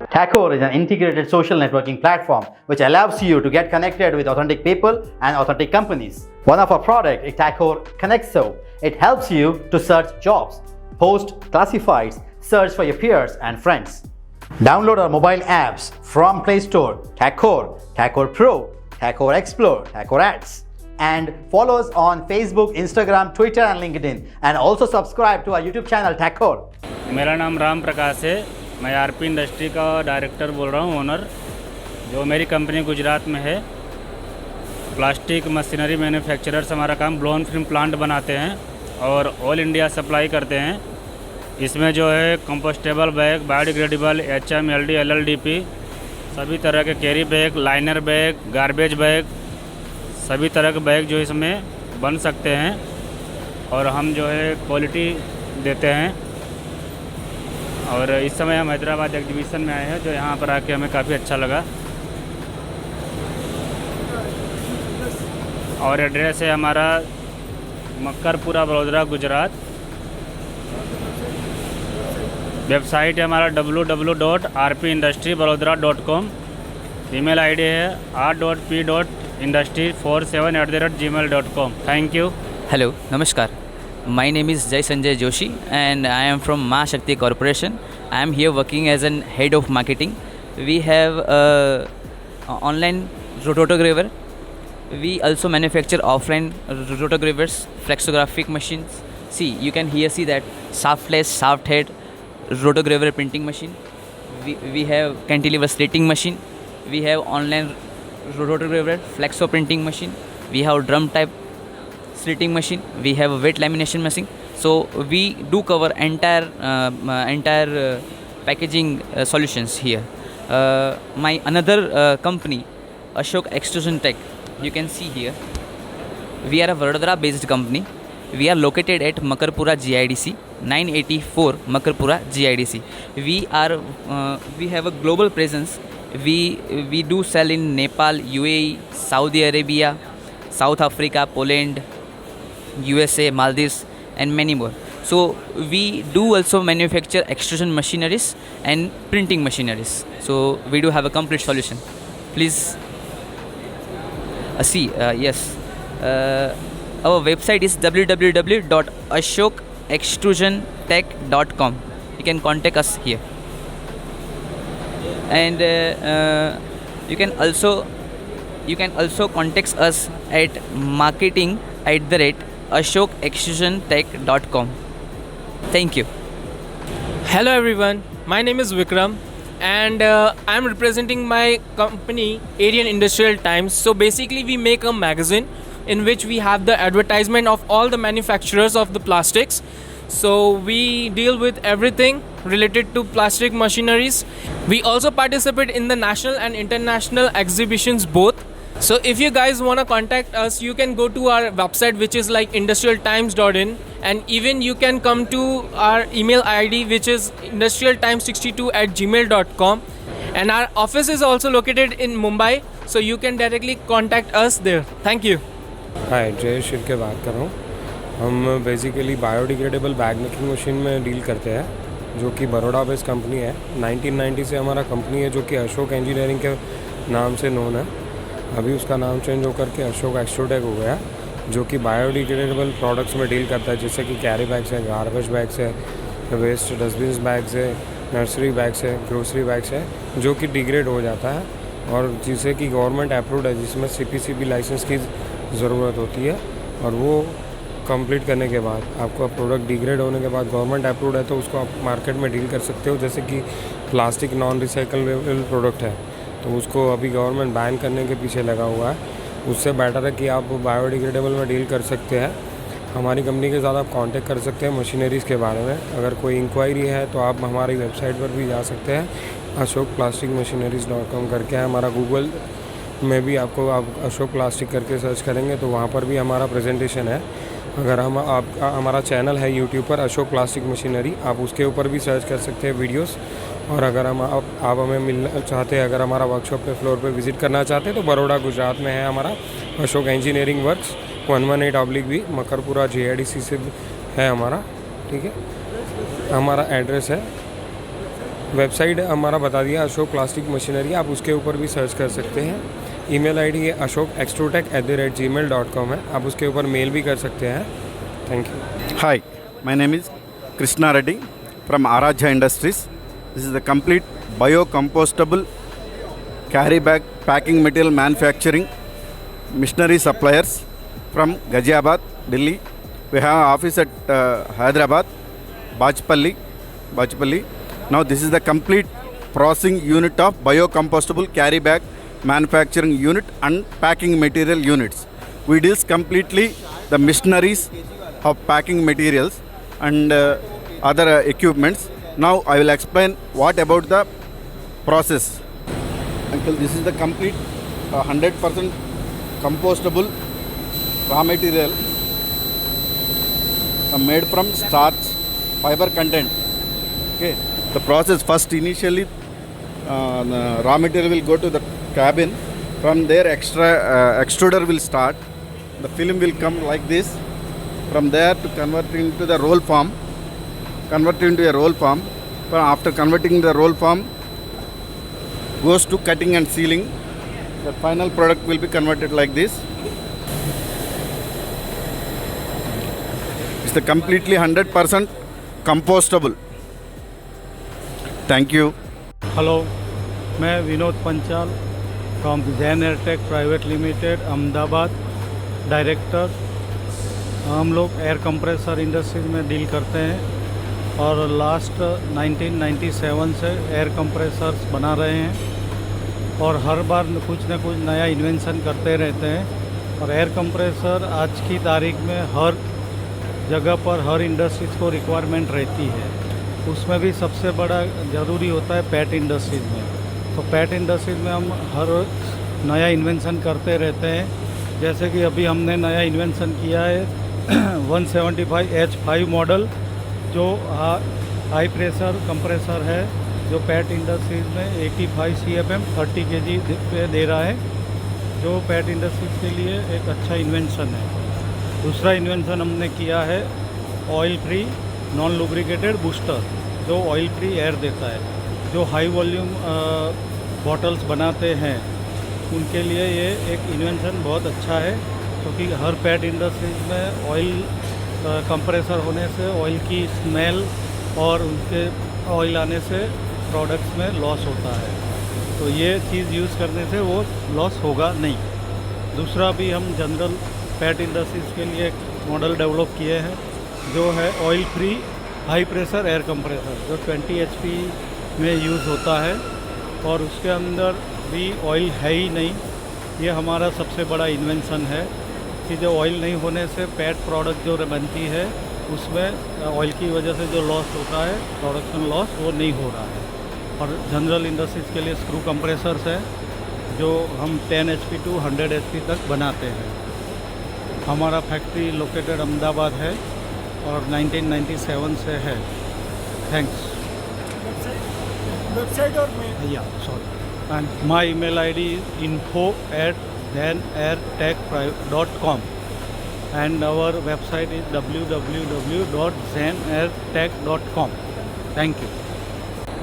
Thakur is an integrated social networking platform which allows you to get connected with authentic people and authentic companies. One of our products is Thakur Connexo. It helps you to search jobs, post classifieds, search for your peers and friends. Download our mobile apps from Play Store, Thakur, Thakur Pro, Thakur Explore, Thakur Ads. And follow us on Facebook, Instagram, Twitter and LinkedIn. And also subscribe to our YouTube channel, Thakur. मेरा नाम राम प्रकाश है। मैं RP industry का director बोल रहा हूँ, owner. जो मेरी कंपनी गुजरात में है, प्लास्टिक मशीनरी मैन्युफैक्चरर्स। हमारा काम ब्लोन फिल्म प्लांट बनाते हैं और ऑल इंडिया सप्लाई करते हैं। इसमें जो है compostable bag, biodegradable, HMLD, LLDP, सभी तरह के carry bag, liner bag, garbage bag, सभी तरह के बैग जो इसमें बन सकते हैं। और हम जो है क्वालिटी देते हैं। और इस समय हम हैदराबाद एग्जीबिशन में आए हैं, जो यहाँ पर आके हमें काफ़ी अच्छा लगा। और एड्रेस है हमारा मक्करपुरा, बड़ोदरा, गुजरात। वेबसाइट है हमारा www.rpindustrybarodara.com। ईमेल आईडी है r.p.industry47@gmail.com। Thank you. Hello, Namaskar. My name is Jai Sanjay Joshi and I am from Mahashakti Corporation. I am here working as an head of marketing. We have a online rotograver. We also manufacture offline rotogravers, flexographic machines. See, you can here see that shaftless, shaft head rotograver printing machine. We have cantilever slitting machine. We have online rotograver flexo printing machine. We have drum type slitting machine. We have a wet lamination machine. So we do cover entire packaging solutions here. My another company, Ashok Extrusion Tech, you can see here. We are a Vadodara based company. We are located at Makarpura GIDC, 984 Makarpura GIDC. We have a global presence. We do sell in Nepal, UAE, Saudi Arabia, South Africa, Poland, USA, Maldives and many more. So we do also manufacture extrusion machineries and printing machineries. So we do have a complete solution. Please yes. Our website is www.ashokextrusiontech.com. You can contact us here. And you can also contact us at marketing@ashokextrusiontech.com. Thank you. Hello everyone, my name is Vikram and I'm representing my company Aryan Industrial Times. So basically we make a magazine in which we have the advertisement of all the manufacturers of the plastics. So we deal with everything related to plastic machineries. We also participate in the national and international exhibitions both. So if you guys want to contact us, you can go to our website, which is like industrialtimes.in, and even you can come to our email ID, which is industrialtimes62@gmail.com. And our office is also located in Mumbai, so you can directly contact us there. Thank you. हाय, जय शिव के बात कर रहा हूँ। हम basically biodegradable bag making machine में deal करते हैं, जो कि बड़ोड़ा बेस्ड कंपनी है। 1990 से हमारा कंपनी है, जो कि अशोक इंजीनियरिंग के नाम से नोन है। अभी उसका नाम चेंज होकर के अशोक एक्सट्रूटेक हो गया, जो कि बायोडिग्रेडेबल प्रोडक्ट्स में डील करता है, जैसे कि कैरी बैग्स है, गार्बेज बैग्स है, वेस्ट डस्टबिन्स बैग्स है, नर्सरी बैग्स है, ग्रोसरी बैग्स है, जो कि डिग्रेड हो जाता है और जिसे कि गवर्नमेंट अप्रूव्ड है, जिसमें CPCB लाइसेंस की ज़रूरत होती है। और वो कंप्लीट करने के बाद आपका प्रोडक्ट डिग्रेड होने के बाद गवर्नमेंट अप्रूव्ड है, तो उसको आप मार्केट में डील कर सकते हो। जैसे कि प्लास्टिक नॉन रिसाइकलेबल प्रोडक्ट है, तो उसको अभी गवर्नमेंट बैन करने के पीछे लगा हुआ है। उससे बेटर है कि आप बायोडिग्रेडेबल में डील कर सकते हैं। हमारी कंपनी के साथ आप कांटेक्ट कर सकते हैं मशीनरीज़ के बारे में। अगर कोई इंक्वायरी है तो आप हमारी वेबसाइट पर भी जा सकते हैं, ashokplasticmachineries.com करके है। हमारा गूगल में भी आपको आप अशोक प्लास्टिक करके सर्च करेंगे तो वहाँ पर भी हमारा प्रेजेंटेशन है। अगर हमारा चैनल है यूट्यूब पर अशोक प्लास्टिक मशीनरी, आप उसके ऊपर भी सर्च कर सकते हैं वीडियोस। और अगर आप हमें मिलना चाहते हैं, अगर हमारा वर्कशॉप पे फ्लोर पे विज़िट करना चाहते हैं, तो बड़ोड़ा गुजरात में है हमारा Ashok engineering works, 118/B Makarpura GIDC से है हमारा। ठीक है, हमारा एड्रेस है वेबसाइट हमारा बता दिया, अशोक प्लास्टिक मशीनरी, आप उसके ऊपर भी सर्च कर सकते हैं। ईमेल आईडी ये ashokextrotech@gmail.com है, आप उसके ऊपर मेल भी कर सकते हैं। Thank you. Hi, my name is Krishna Reddy from Aradhya Industries. This is the complete biocompostable carry bag packing material manufacturing machinery suppliers from Ghaziabad, Delhi. We have an office at Hyderabad, Bachpalli. Now this is the complete processing unit of biocompostable carry bag manufacturing unit and packing material units. We deal completely the machineries of packing materials and other equipments. Now I will explain what about the process. Uncle, this is the complete 100% compostable raw material made from starch fiber content. Okay, the process first initially the raw material will go to the cabin. From there extruder will start. The film will come like this. From there to convert into the roll form. After converting the roll form, goes to cutting and sealing. The final product will be converted like this. It's the completely 100% compostable. Thank you. Hello, मैं Vinod Panchal from Jain Airtech private limited Ahmedabad director. हम लोग air compressor industries में deal करते हैं और last 1997 से air compressors बना रहे हैं और हर बार कुछ न कुछ नया इन्वेंशन करते रहते हैं। और एयर कंप्रेसर आज की तारीख में हर जगह पर हर इंडस्ट्रीज़ को रिक्वायरमेंट रहती है। उसमें भी सबसे बड़ा ज़रूरी होता है पैट इंडस्ट्रीज़ में। तो पैट इंडस्ट्रीज़ में हम हर नया इन्वेंशन करते रहते हैं। जैसे कि अभी हमने नया इन्वेंशन किया है 175H5 मॉडल, जो हाई प्रेशर कंप्रेसर है, जो पैट इंडस्ट्रीज़ में 85 CFM 30 kg पे दे रहा है, जो पैट इंडस्ट्रीज़ के लिए एक अच्छा इन्वेंशन है। दूसरा इन्वेंशन हमने किया है oil free non lubricated booster, जो ऑयल फ्री एयर देता है। जो हाई वॉल्यूम बॉटल्स बनाते हैं उनके लिए ये एक इन्वेंशन बहुत अच्छा है, क्योंकि हर पैट इंडस्ट्रीज में ऑयल कंप्रेसर होने से ऑयल की स्मेल और उनके ऑयल आने से प्रोडक्ट्स में लॉस होता है। तो ये चीज़ यूज़ करने से वो लॉस होगा नहीं। दूसरा भी हम जनरल पैट इंडस्ट्रीज़ के लिए एक मॉडल डेवलप किए हैं, जो है oil free high pressure air compressor, जो 20 HP में यूज़ होता है और उसके अंदर भी ऑयल है ही नहीं। ये हमारा सबसे बड़ा इन्वेंशन है कि जो ऑयल नहीं होने से पैट प्रोडक्ट जो बनती है उसमें ऑयल की वजह से जो लॉस होता है, प्रोडक्शन लॉस, वो नहीं हो रहा है। और जनरल इंडस्ट्रीज़ के लिए स्क्रू कंप्रेसर्स हैं, जो हम 10 HP to 100 HP तक बनाते हैं। हमारा फैक्ट्री लोकेटेड अहमदाबाद है और 1997 से है। थैंक्स। वेबसाइट और या sorry, and my email ID is info@zenairtech.com and our website is www.zenairtech.com. Thank you.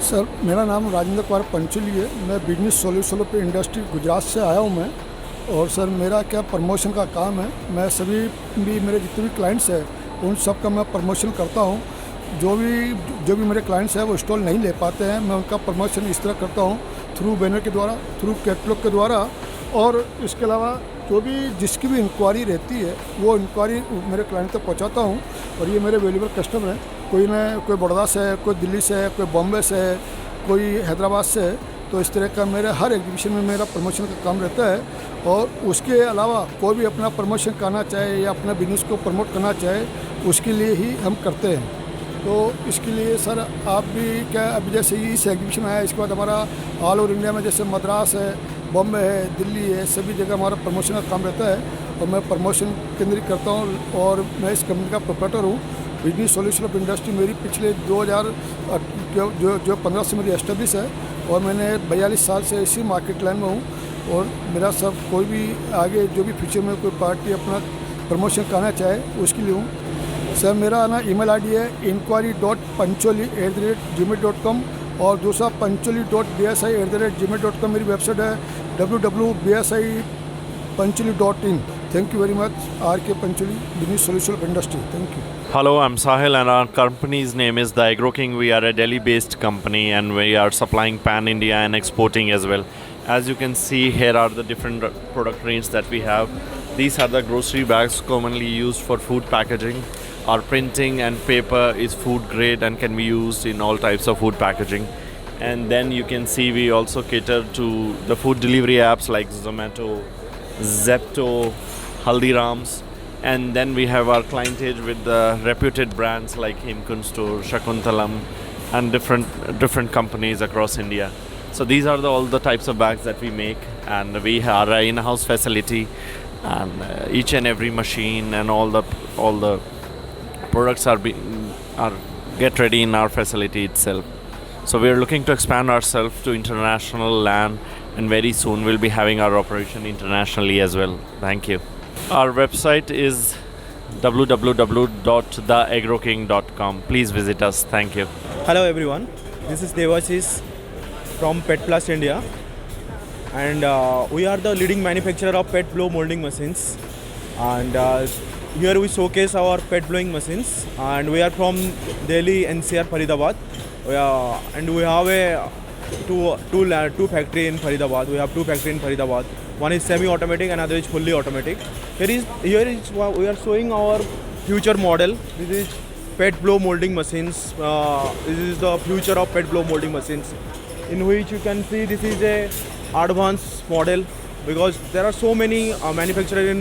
Sir, मेरा नाम राजेंद्र कुमार पंचोली है। मैं बिजनेस सॉल्यूशन पे इंडस्ट्री गुजरात से आया हूँ मैं। और सर मेरा क्या प्रमोशन का काम है। मैं सभी भी मेरे जितने भी क्लाइंट्स हैं उन सब का मैं प्रमोशन करता हूँ। जो भी मेरे क्लाइंट्स हैं वो स्टॉल नहीं ले पाते हैं, मैं उनका प्रमोशन इस तरह करता हूँ, थ्रू बैनर के द्वारा, थ्रू कैटलॉग के द्वारा। और इसके अलावा जो भी जिसकी भी इंक्वायरी रहती है वो इंक्वायरी मेरे क्लाइंट तक पहुँचाता हूँ। और ये मेरे वैल्यूबल कस्टमर हैं, कोई बड़ौदा से है, कोई दिल्ली से है, कोई बॉम्बे से है, कोई हैदराबाद से है। तो इस तरह का मेरे हर एग्जीबिशन में मेरा प्रमोशन का काम रहता है। और उसके अलावा कोई भी अपना प्रमोशन करना चाहे या अपना बिजनेस को प्रमोट करना चाहे, उसके लिए ही हम करते हैं। तो इसके लिए सर आप भी क्या, अभी जैसे इस एग्जीबिशन आया, इसके बाद हमारा ऑल ओवर इंडिया में जैसे मद्रास है, बॉम्बे है, दिल्ली है, सभी जगह हमारा प्रमोशन का काम रहता है। और मैं प्रमोशन केंद्रित करता हूँ और मैं इस कंपनी का प्रोप्राइटर हूँ। बिजनेस सॉल्यूशन ऑफ इंडस्ट्री मेरी पिछले 2015 से मेरी एस्टेब्लिश है और मैंने 42 साल से इसी मार्केट लाइन में हूँ। और मेरा सब कोई भी आगे जो भी फ्यूचर में कोई पार्टी अपना प्रमोशन करना चाहे उसके लिए हूँ। सर मेरा ईमेल ID है inquiry.pancholi@gmail.com और दूसरा pancholi.bsi@gmail.com मेरी वेबसाइट है www.bsi.pancholi.in। Thank you very much. R K Pancholi, business solution of industry. Thank you. Hello, I'm Sahil and our company's name is The Agro King. We are a Delhi-based company and we are supplying pan-India and exporting as well. As you can see, here are the different product range that we have. These are the grocery bags commonly used for food packaging. Our printing and paper is food grade and can be used in all types of food packaging. And then you can see we also cater to the food delivery apps like Zomato, Zepto, Haldirams. And then we have our clientage with the reputed brands like Himkund Store, Shakuntalam, and different companies across India. So these are all the types of bags that we make, and we are an in-house facility, and each and every machine and all the products are get ready in our facility itself. So we are looking to expand ourselves to international land, and very soon we'll be having our operation internationally as well. Thank you. Our website is www.theagroking.com. Please visit us. Thank you. Hello everyone, this is Devashish from Pet Plus India, and we are the leading manufacturer of pet blow molding machines, and here we showcase our pet blowing machines, and we are from Delhi NCR Faridabad, and we have two factory in Faridabad. We have two factory in Faridabad. One is semi-automatic, another is fully automatic. Here is we are showing our future model. This is pet blow molding machines. This is the future of pet blow molding machines, in which you can see this is a advanced model, because there are so many manufacturers in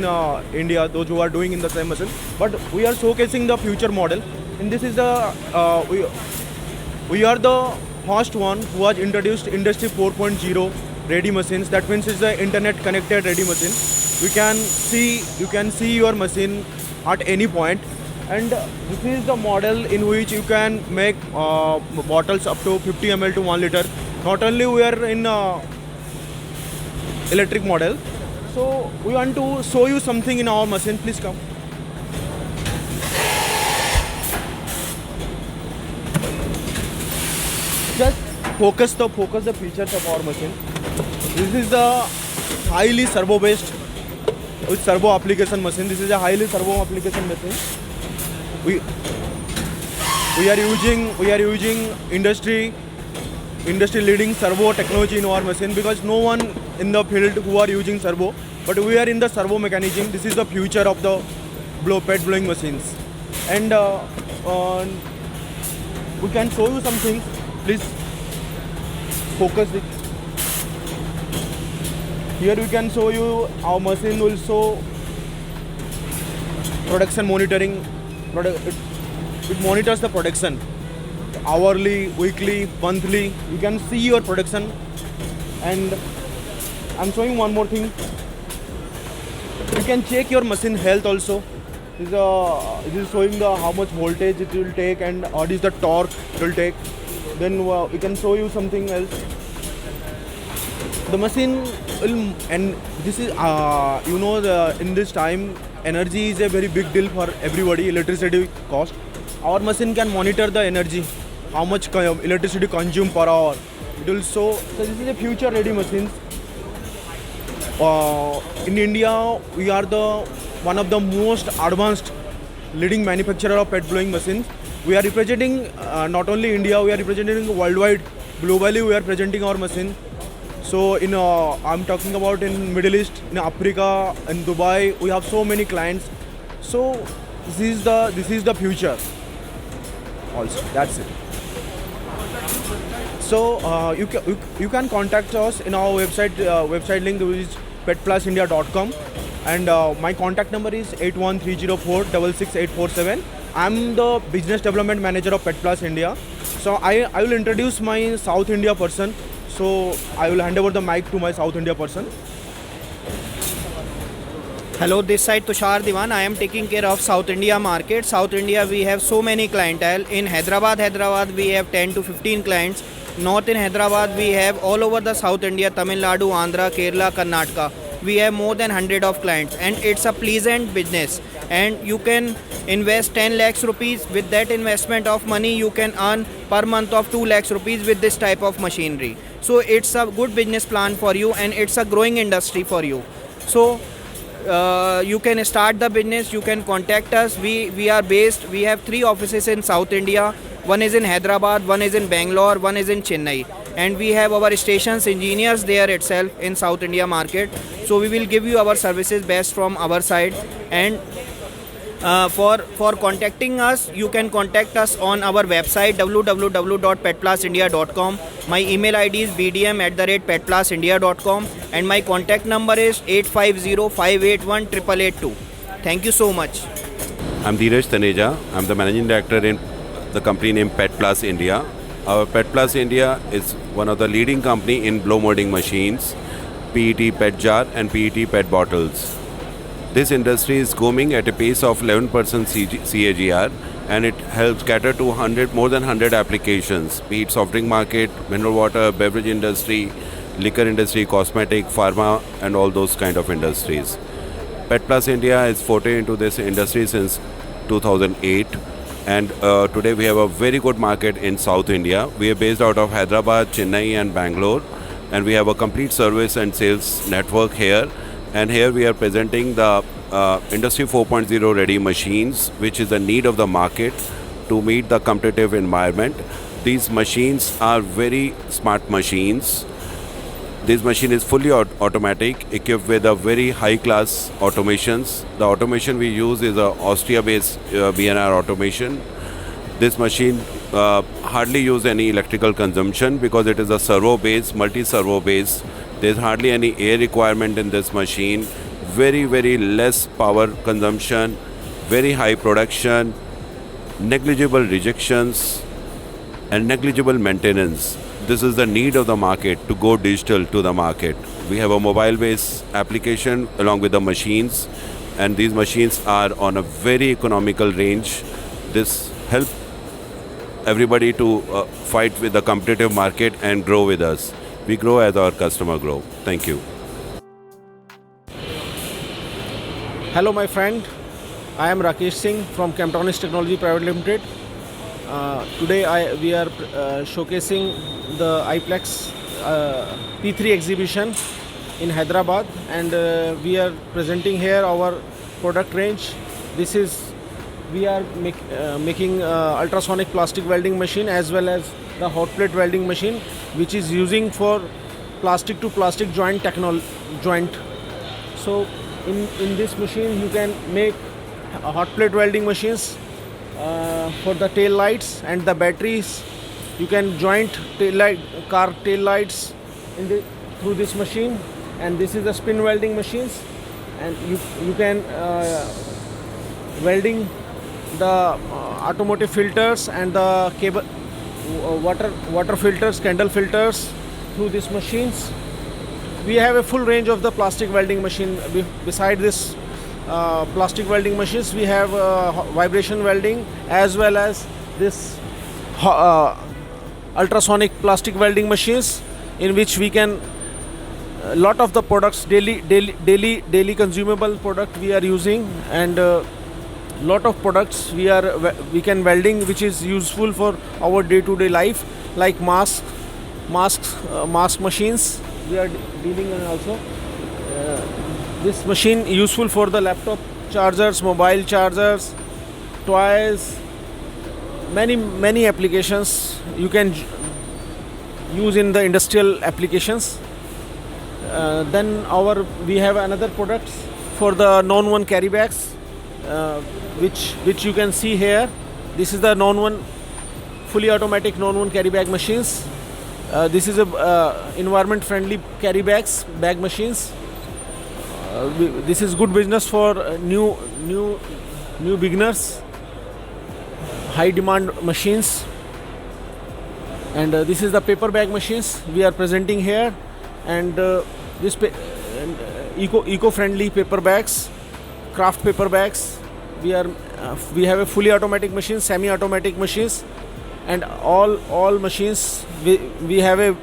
India, those who are doing in the same machine. But we are showcasing the future model, and this is the we are the first one who has introduced Industry 4.0 ready machines. That means it's the internet connected ready machine. You can see your machine at any point, and this is the model in which you can make bottles up to 50 ml to 1 liter. Not only we are in electric model, so we want to show you something in our machine. Please come. Just focus the features of our machine. This is the highly servo based with servo application machine. This is a highly servo application machine. We are using industry leading servo technology in our machine, because no one in the field who are using servo, but we are in the servo mechanism. This is the future of the pet blowing machines, and we can show you something. Please focus it. Here we can show you our machine will show production monitoring. It monitors the production hourly, weekly, monthly. You can see your production, and I'm showing one more thing. You can check your machine health also. This is showing the how much voltage it will take and what is the torque it will take. Then we can show you something else. The machine will, and this is in this time energy is a very big deal for everybody. Electricity cost. Our machine can monitor the energy, how much electricity consumed per hour. It will show. So this is a future ready machines. In India, we are one of the most advanced leading manufacturer of pet blowing machines. We are representing not only India, we are representing worldwide. Globally, we are presenting our machine. So I'm talking about in Middle East, in Africa, in Dubai, we have so many clients. So this is the future. Also, that's it. So you can contact us in our website link, which is petplusindia.com, and my contact number is 8130466847. I'm the business development manager of Pet Plus India. So I will introduce my South India person. So I will hand over the mic to my South India person. Hello, this side Tushar Diwan. I am taking care of South India market. South India, we have so many clientele. In Hyderabad we have 10 to 15 clients. North in Hyderabad we have all over the South India, Tamil Nadu, Andhra, Kerala, Karnataka. we have more than 100 of clients, and it's a pleasant business. And you can invest 10 lakhs rupees. With that investment of money, you can earn per month of 2 lakhs rupees with this type of machinery. So it's a good business plan for you, and it's a growing industry for you. So you can start the business. You can contact us. We are based. We have 3 offices in South India. One is in Hyderabad, one is in Bangalore, one is in Chennai, and we have our stations engineers there itself in South India market. So we will give you our services best from our side. And for contacting us, you can contact us on our website www.petplusindia.com. My email ID is bdm@petplusindia.com, and my contact number is 8505818882. Thank you so much. I'm Dheeraj Taneja. I'm the managing director in the company named Pet Plus India. Our Pet Plus India is one of the leading company in blow molding machines, PET pet jar and PET pet bottles. This industry is booming at a pace of 11% CAGR, and it helps cater to more than 100 applications, be it soft drink market, mineral water, beverage industry, liquor industry, cosmetic, pharma, and all those kind of industries. Pet Plus India is forte into this industry since 2008, and today we have a very good market in South India. We are based out of Hyderabad, Chennai, and Bangalore, and we have a complete service and sales network here. And here we are presenting the Industry 4.0 ready machines, which is the need of the market to meet the competitive environment. These machines are very smart machines. This machine is fully automatic, equipped with a very high-class automations. The automation we use is a Austria-based BNR automation. This machine hardly use any electrical consumption because it is a servo-based, multi-servo based. There's hardly any air requirement in this machine. Very, very less power consumption, very high production, negligible rejections, and negligible maintenance. This is the need of the market to go digital to the market. We have a mobile-based application along with the machines, and these machines are on a very economical range. This helps everybody to fight with the competitive market and grow with us. We grow as our customer grow. Thank you. Hello my friend, I am Rakesh Singh from Camptronics Technology Private Limited. Today we are showcasing the iPlex P3 exhibition in Hyderabad, and we are presenting here our product range. We are making ultrasonic plastic welding machine as well as the hot plate welding machine, which is using for plastic to plastic joint joint. So in this machine you can make hot plate welding machines for the tail lights and the batteries. You can joint car tail lights through this machine, and this is the spin welding machines, and you can welding the automotive filters and the cable water filters, candle filters through these machines. We have a full range of the plastic welding machine. Beside this plastic welding machines, we have vibration welding as well as this ultrasonic plastic welding machines, in which we can lot of the products daily consumable product we are using, and lot of products we can welding which is useful for our day-to-day life, like mask machines we are dealing in also. This machine useful for the laptop chargers, mobile chargers, toys, many applications you can use in the industrial applications. Then we have another products for the non-one carry bags, which you can see here. This is the non-one fully automatic non-one carry bag machines. This is a environment friendly carry bag machines. This is good business for new beginners, high demand machines. And this is the paper bag machines we are presenting here, and this eco-friendly paper bags, craft paper bags. We have a fully automatic machine, semi-automatic machines, and all machines we have a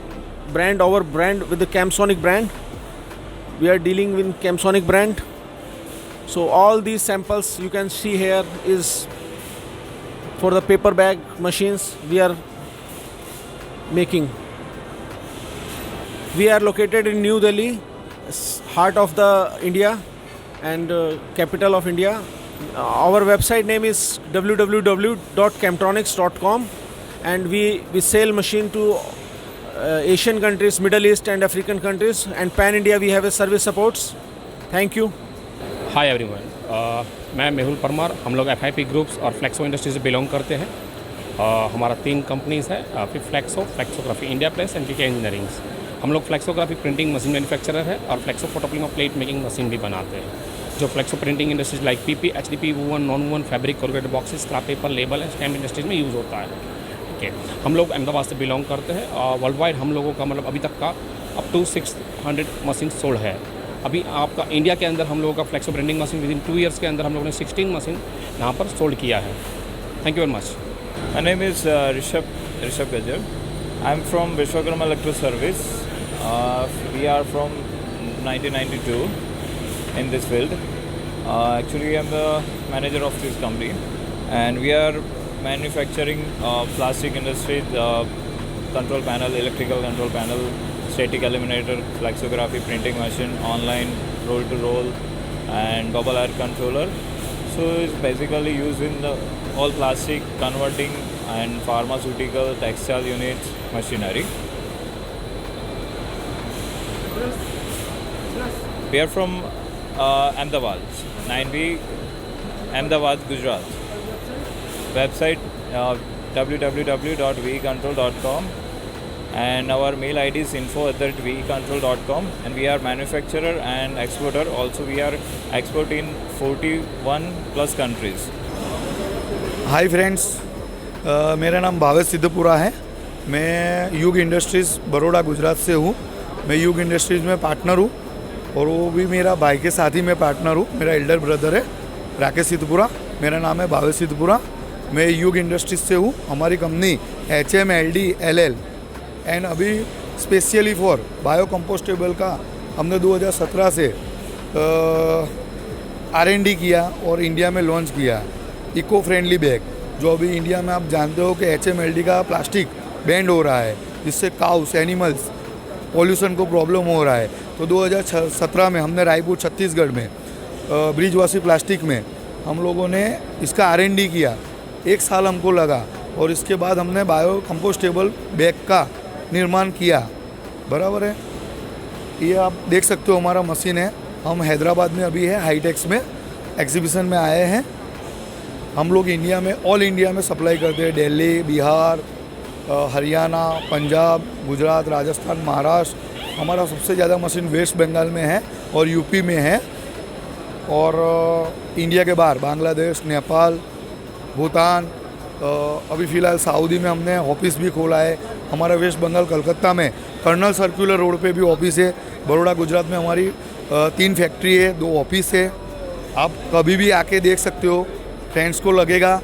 brand, our brand with the Camsonic brand. we are dealing with Camsonic brand. So all these samples you can see here is for the paper bag machines we are making. We are located in New Delhi, heart of the India and capital of India. Our website name is www.camtronics.com, and we sell machine to Asian countries, Middle East and African countries, and pan India we have a service supports. Thank you. Hi everyone, मैं मेहुल परमार। हम लोग FIP groups और flexo industry से belong करते हैं। हमारा 3 companies है, flexography India place and GK engineerings. हम लोग फ्लेक्सोग्राफी प्रिंटिंग मशीन मैन्युफैक्चरर है और flexo photopolymer plate making machine भी बनाते हैं। जो flexo printing industries like PP, HDP, woven, non woven, fabric, corrugated boxes, scrap paper, label and stamp industries में use होता है। ठीक है, हम लोग अहमदाबाद से बिलोंग करते हैं और वर्ल्ड वाइड हम लोगों का मतलब अभी तक का अप टू 600 मशीन सोल्ड है। अभी आपका इंडिया के अंदर हम लोगों का flexo printing machine with in 2 years के अंदर हम लोगों ने 16 मशीन यहाँ पर सोल्ड किया है। Thank you very much. My name is Rishabh Gajjar. I'm from Vishwakarma Electric Service. We are from 1992 in this field. Actually, I'm the manager of this company, and we are manufacturing plastic industry, control panel, electrical control panel, static eliminator, flexography, printing machine, online roll-to-roll, and bubble air controller. So it's basically used in all plastic converting and pharmaceutical, textile units, machinery. We are from Ahmedabad, 9B, Ahmedabad, Gujarat. Website www.vecontrol.com, and our mail ID is info@vecontrol.com, and we are manufacturer and exporter. Also, we are export in 41 plus countries. Hi friends, मेरा नाम भावेश सिद्धपुरा है। मैं युग industries Baroda Gujarat से हूँ। मैं युग industries में पार्टनर हूँ और वो भी मेरा भाई के साथ ही मैं पार्टनर हूँ। मेरा एल्डर ब्रदर है राकेश सिद्धपुरा, मेरा नाम है भावेश सिद्धपुरा। मैं युग इंडस्ट्रीज़ से हूँ। हमारी कंपनी HMLDLL एंड अभी स्पेशली फॉर बायो कंपोस्टेबल का हमने 2017 से R&D किया और इंडिया में लॉन्च किया इको फ्रेंडली बैग। जो अभी इंडिया में आप जानते हो कि HMLD का प्लास्टिक बैंड हो रहा है, जिससे काउस एनिमल्स पॉल्यूशन को प्रॉब्लम हो रहा है। तो 2017 में हमने रायपुर छत्तीसगढ़ में ब्रिजवासी प्लास्टिक में हम लोगों ने इसका R&D किया। 1 साल हमको लगा और इसके बाद हमने बायो कंपोस्टेबल बैग का निर्माण किया। बराबर है, ये आप देख सकते हो हमारा मशीन है। हम हैदराबाद में अभी है, हाईटेक्स में एग्जीबिशन में आए हैं। हम लोग इंडिया में, ऑल इंडिया में सप्लाई करते हैं। दिल्ली, बिहार, हरियाणा, पंजाब, गुजरात, राजस्थान, महाराष्ट्र। हमारा सबसे ज़्यादा मशीन वेस्ट बंगाल में है और यूपी में है, और इंडिया के बाहर बांग्लादेश, नेपाल, भूटान, अभी फ़िलहाल सऊदी में हमने ऑफिस भी खोला है। हमारा वेस्ट बंगाल कलकत्ता में कर्नल सर्कुलर रोड पे भी ऑफिस है। बड़ौदा गुजरात में हमारी 3 फैक्ट्री है, 2 ऑफिस है। आप कभी भी आके देख सकते हो। फ्रेंड्स को लगेगा,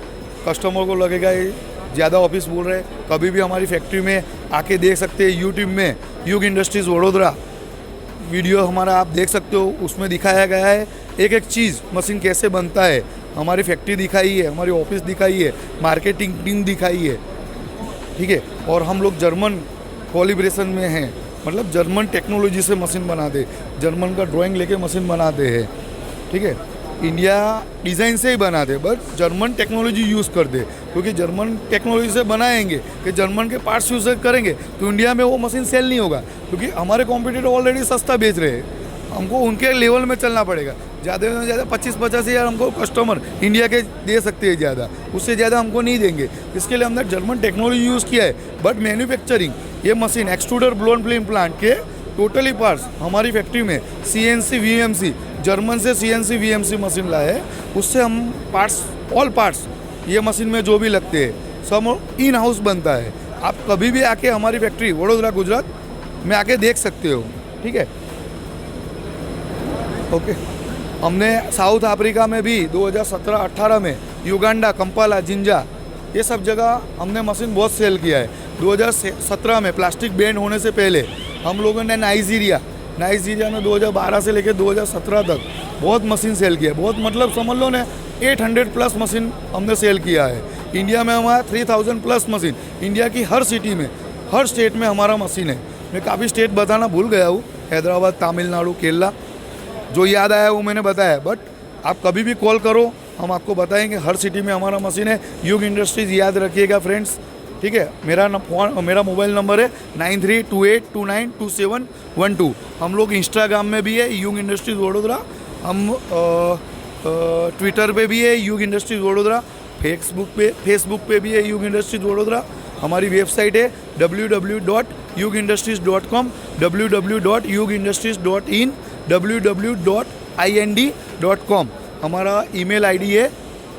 कस्टमर को लगेगा ये ज़्यादा ऑफिस बोल रहे, कभी भी हमारी फैक्ट्री में आके देख सकते हैं। यूट्यूब में युग इंडस्ट्रीज़ वडोदरा वीडियो हमारा आप देख सकते हो, उसमें दिखाया गया है एक एक चीज़, मशीन कैसे बनता है। हमारी फैक्ट्री दिखाई है, हमारी ऑफिस दिखाई है, मार्केटिंग टीम दिखाई है। ठीक है, और हम लोग जर्मन कोलिब्रेशन में हैं, मतलब जर्मन टेक्नोलॉजी से मशीन बनाते, जर्मन का ड्राइंग लेके मशीन बनाते हैं। ठीक है, इंडिया डिज़ाइन से ही बनाते, बट जर्मन टेक्नोलॉजी यूज़ करते, क्योंकि जर्मन टेक्नोलॉजी से बनाएंगे कि जर्मन के पार्ट्स यूज़ करेंगे तो इंडिया में वो मशीन सेल नहीं होगा, क्योंकि हमारे कॉम्पिटिटर ऑलरेडी सस्ता बेच रहे हैं। हमको उनके लेवल में चलना पड़ेगा। ज़्यादा से ज़्यादा 25-50 हज़ार हमको कस्टमर इंडिया के दे सकते हैं, ज़्यादा उससे ज़्यादा हमको नहीं देंगे। इसके लिए हमने जर्मन टेक्नोलॉजी यूज़ किया है, बट मैन्युफैक्चरिंग ये machine extruder blown film plant के टोटली पार्ट्स हमारी फैक्ट्री में CNC VMC, जर्मन से CNC VMC मशीन लाए है। उससे हम पार्ट्स, ऑल पार्ट्स ये मशीन में जो भी लगते हैं सब इन हाउस बनता है। आप कभी भी आके हमारी फैक्ट्री वडोदरा गुजरात में आके देख सकते हो। ठीक है, ओके। हमने साउथ अफ्रीका में भी 2017-18 में युगांडा, कंपाला, जिंजा, ये सब जगह हमने मशीन बहुत सेल किया है। 2017 में प्लास्टिक बैन होने से पहले हम लोगों ने नाइस जीजा ने 2012 से लेकर 2017 तक बहुत मशीन सेल किया है। बहुत मतलब समझ लो ने 800 प्लस मशीन हमने सेल किया है। इंडिया में हमारा 3000 प्लस मशीन, इंडिया की हर सिटी में, हर स्टेट में हमारा मशीन है। मैं काफ़ी स्टेट बताना भूल गया हूँ, हैदराबाद, तमिलनाडु, केरला, जो याद आया वो मैंने बताया। बट आप कभी भी कॉल करो, हम आपको बताएंगे। हर सिटी में हमारा मशीन है। युग इंडस्ट्रीज़ याद रखिएगा फ्रेंड्स, ठीक है। मेरा मोबाइल नंबर है 9328292712। हम लोग इंस्टाग्राम में भी है युग इंडस्ट्रीज़ वडोदरा, हम ट्विटर पे भी है युग इंडस्ट्रीज़ वडोदरा, फेसबुक पे भी है युग इंडस्ट्रीज़ वडोदरा। हमारी वेबसाइट है www.yugindustries.com, www.yugindustries.in, www.ind.com। हमारा ईमेल आईडी है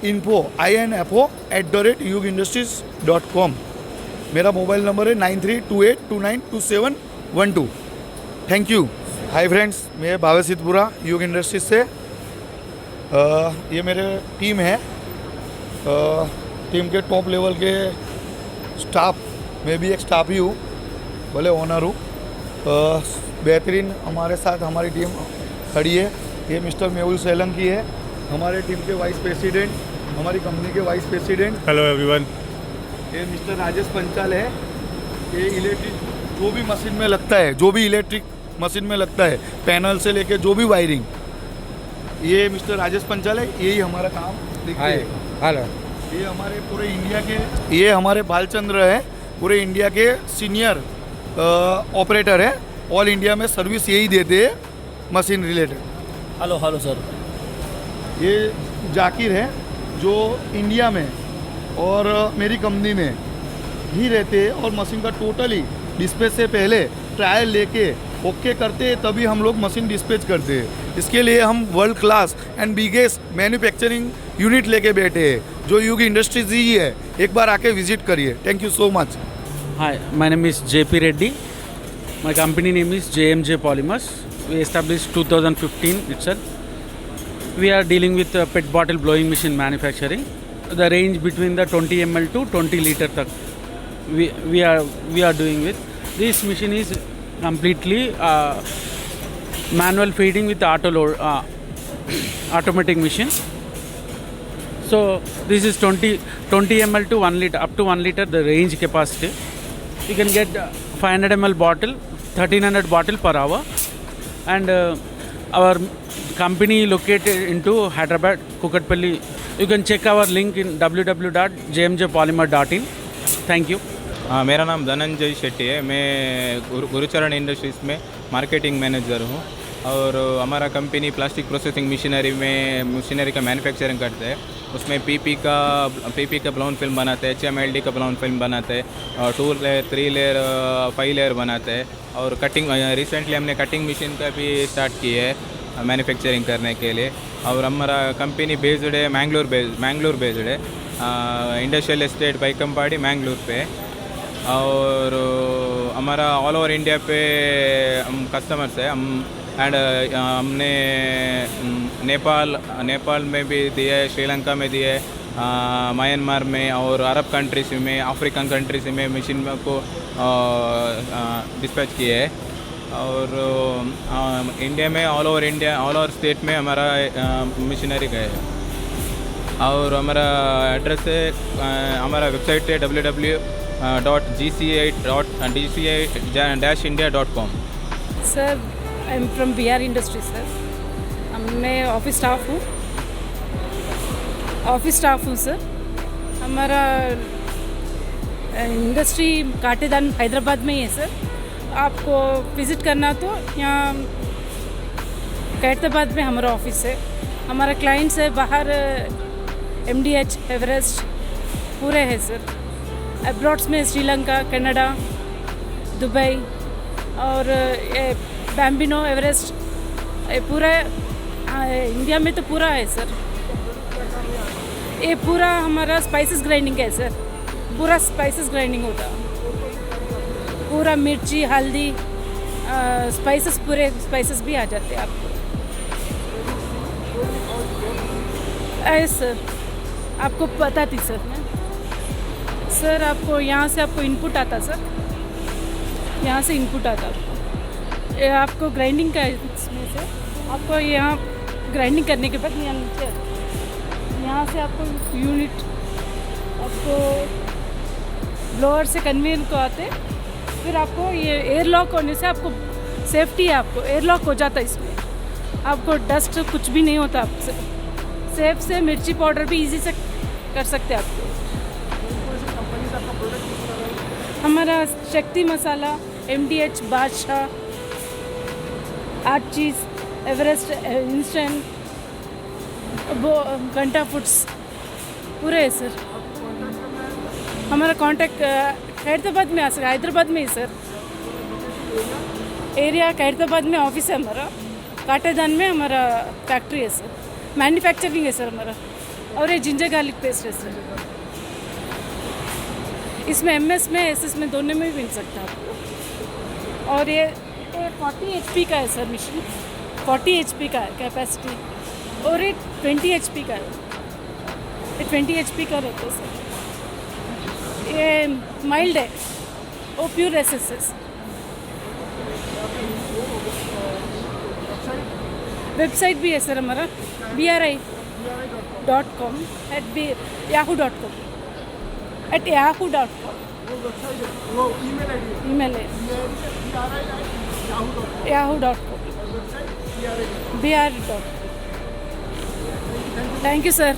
info@yugindustries.com। मेरा मोबाइल नंबर है 9328292712। Thank you. हाय फ्रेंड्स, मैं भावेश सिद्धपुरा युग इंडस्ट्रीज से। ये मेरे टीम है, टीम के टॉप लेवल के स्टाफ, मैं भी एक स्टाफ ही हूँ, भले ओनर हूँ। बेहतरीन हमारे साथ हमारी टीम खड़ी है। ये मिस्टर मेहुल सोलंकी है, हमारे टीम के वाइस प्रेसिडेंट, हमारी कंपनी के वाइस प्रेसिडेंट। Hello everyone. ये मिस्टर राजेश पंचाल है। ये इलेक्ट्रिक जो भी मशीन में लगता है, जो भी इलेक्ट्रिक मशीन में लगता है, पैनल से लेके जो भी वायरिंग, ये मिस्टर राजेश पंचाल है। यही हमारा काम देखते हैं। हेलो। ये हमारे पूरे इंडिया के, ये हमारे बालचंद्र है, पूरे इंडिया के सीनियर ऑपरेटर है। ऑल इंडिया में सर्विस यही देते हैं machine related. Hello hello sir. ये जाकिर है जो इंडिया में और मेरी कंपनी में ही रहते हैं और मशीन का टोटली डिस्पैच से पहले ट्रायल लेके ओके करते हैं, तभी हम लोग मशीन डिस्पैच करते हैं। इसके लिए हम world class and biggest manufacturing unit लेके बैठे हैं, जो युग इंडस्ट्रीज ही है। एक बार आके विजिट करिए। Thank you so much. Hi, my name is JP Reddy. My company name is JMJ Polymers. We established 2015 itself. We are dealing with PET bottle blowing machine manufacturing. The range between the 20 ml to 20 liter tak we are doing with. This machine is completely manual feeding with automatic machine. So this is 20 ml to 1 liter, up to 1 liter the range capacity. You can get 500 ml bottle, 1300 bottle per hour, and our company located into Hyderabad, Kukatpalli. You can check our link in www.jmjpolymer.in. Thank you. मेरा नाम धनंजय शेट्टी है। मैं Gurucharan industries में marketing manager हूँ और हमारा company plastic processing machinery का manufacturing करते हैं। उसमें पीपी का ब्लाउन फिल्म बनाते हैं, HMLD का ब्लाउन फिल्म बनाते हैं और 2 लेयर 3 लेयर 5 लेयर बनाते हैं। और कटिंग रिसेंटली हमने कटिंग मशीन का भी स्टार्ट की है मैन्युफैक्चरिंग करने के लिए। और हमारा कंपनी बेस्ड है मैंगलोर बेस्ड है, इंडस्ट्रियल एस्टेट बाइकम्पाड़ी मैंगलोर पे। और हमारा ऑल ओवर इंडिया पे हम कस्टमर्स है। हमने नेपाल में भी दिया है, श्रीलंका में दिया है, म्यांमार में और अरब कंट्रीज में, अफ्रीकन कंट्रीज में मशीन को डिस्पैच किए है। और इंडिया में ऑल ओवर स्टेट में हमारा मशीनरी गए है। और हमारा एड्रेस है, हमारा वेबसाइट है www.dci-india.com। Sir, I am from BR industry sir. मैं ऑफिस स्टाफ हूँ सर। हमारा इंडस्ट्री काटेदान हैदराबाद में ही है सर। आपको विज़िट करना तो यहाँ कैटदाबाद में हमारा ऑफिस है। हमारा क्लाइंट्स है बाहर MDH, एवरेस्ट पूरे हैं सर। अब्रॉड्स में श्रीलंका, कनाडा, दुबई और बैम्बिनो, एवरेस्ट पूरा इंडिया में तो पूरा है सर। ये पूरा हमारा स्पाइसेस ग्राइंडिंग है सर। पूरा स्पाइसेस ग्राइंडिंग होता, पूरा मिर्ची, हल्दी, स्पाइसेस, पूरे स्पाइसेस भी आ जाते हैं आपको। सर आपको बताती सर मैं। सर आपको यहाँ से आपको इनपुट आता सर, यहाँ से इनपुट आता आपको। ये आपको ग्राइंडिंग का इसमें से आपको यहाँ ग्राइंडिंग करने के बाद यहाँ नीचे यहाँ से आपको यूनिट आपको ब्लोअर से कन्वेयर को आते, फिर आपको ये एयर लॉक होने से आपको सेफ्टी है, आपको एयर लॉक हो जाता है इसमें, आपको डस्ट कुछ भी नहीं होता आपसे। सेफ से मिर्ची पाउडर भी इजी से कर सकते हैं आपको। हमारा शक्ति मसाला, MDH, बादशाह, आर्ट चीज़, एवरेस्ट, इंस्टेंट, वो घंटा फूड्स पूरे है सर। हमारा कांटेक्ट खैरताबाद में आ सका, हैदराबाद में ही सर एरिया, खैरताबाद में ऑफिस है हमारा, काटेदान में हमारा फैक्ट्री है सर, मैन्युफैक्चरिंग है सर हमारा, और ये जिंजर गार्लिक पेस्ट है सर। इसमें MS में SS में दोनों में भी मिल सकता है आपको। और ये 40 HP का है सर मशीन, 40 HP का है कैपेसिटी, और ये 20 HP का है, ये 20 HP का रहता है सर। ये माइल्ड है, वो प्योर SSS। वेबसाइट भी है सर हमारा bri.com @yahoo.com ईमेल है yahoo.com bri.com। Thank you sir.